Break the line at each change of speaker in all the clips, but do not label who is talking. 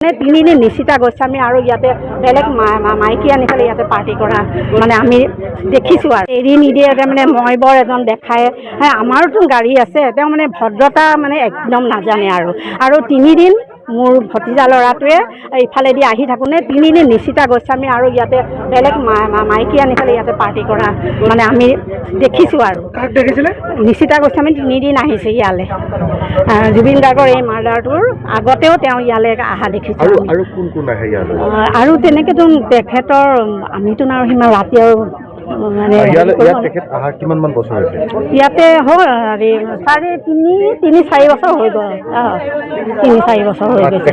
তিনিদিন নিশিতা গোস্বামী আৰু ইয়াতে বেলেগ মাইকী আনি পেলাই ইয়াতে পাৰ্টি কৰা মানে আমি দেখিছোঁ আৰু এৰি নিদিয়ে মানে মই বৰ এজন দেখায় আমাৰোতো গাড়ী আছে তেওঁ মানে ভদ্ৰতা মানে একদম নাজানে আৰু তিনিদিন মোৰ ভতিজা ল'ৰাটোৱে ইফালেদি আহি থাকোঁতে তিনিদিন নিশিতা গোস্বামী আৰু ইয়াতে বেলেগ মাইকী আনি পেলাই ইয়াতে পাৰ্টি কৰা মানে আমি দেখিছোঁ আৰু নিশিতা গোস্বামী তিনিদিন আহিছে ইয়ালৈ জুবিন গাৰ্গৰ এই মাৰ্ডাৰটোৰ আগতেও তেওঁ ইয়ালৈ অহা দেখিছোঁ আৰু তেনেকৈতো তেখেতৰ আমিতো আৰু সিমান ৰাতি আৰু মানে ইয়াতে হ'ল চাৰে তিনি চাৰি বছৰ হৈ গ'ল 3-4 বছৰ হৈ গৈছে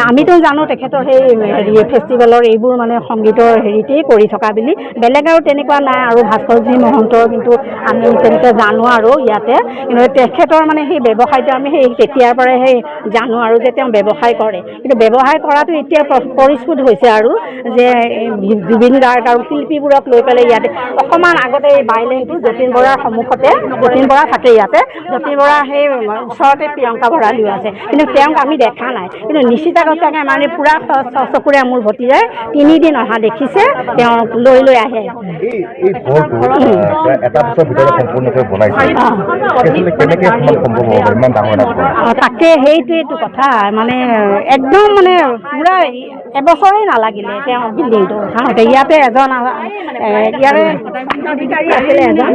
আমিতো জানো তেখেতৰ সেই হেৰি ফেষ্টিভেলৰ এইবোৰ মানে সংগীতৰ হেৰিতেই কৰি থকা বুলি বেলেগ আৰু তেনেকুৱা নাই আৰু ভাস্কৰজী মহন্তৰ কিন্তু আমি তেনেকৈ জানো আৰু ইয়াতে কিন্তু তেখেতৰ মানে সেই ব্যৱসায়টো আমি সেই তেতিয়াৰ পৰাই সেই জানো আৰু যে তেওঁ ব্যৱসায় কৰে কিন্তু ব্যৱসায় কৰাটো এতিয়া পৰিস্ফুট হৈছে আৰু যে জুবিন গাৰ্গ আৰু শিল্পীবোৰক লৈ পেলাই ইয়াতে অকণমান আগতে এই বাইলেনটো যতীন বৰাৰ সন্মুখতে যতীন বৰা থাকে ইয়াতে যতীন বৰা সেই ওচৰতে প্ৰিয়ংকা ভৰালিও আছে কিন্তু তেওঁক আমি দেখা নাই কিন্তু নিশিতা গোস্বামীয়ে মানে পূৰা চকুৰে মোৰ ভতিজাই তিনিদিন অহা দেখিছে তেওঁক লৈ আহে তাকে সেইটোৱেইটো কথা মানে একদম মানে পূৰা এবছৰেই নালাগিলে তেওঁ বিল্ডিংটো চাওঁতে ইয়াতে এজন ইয়াৰে আছিলে এজন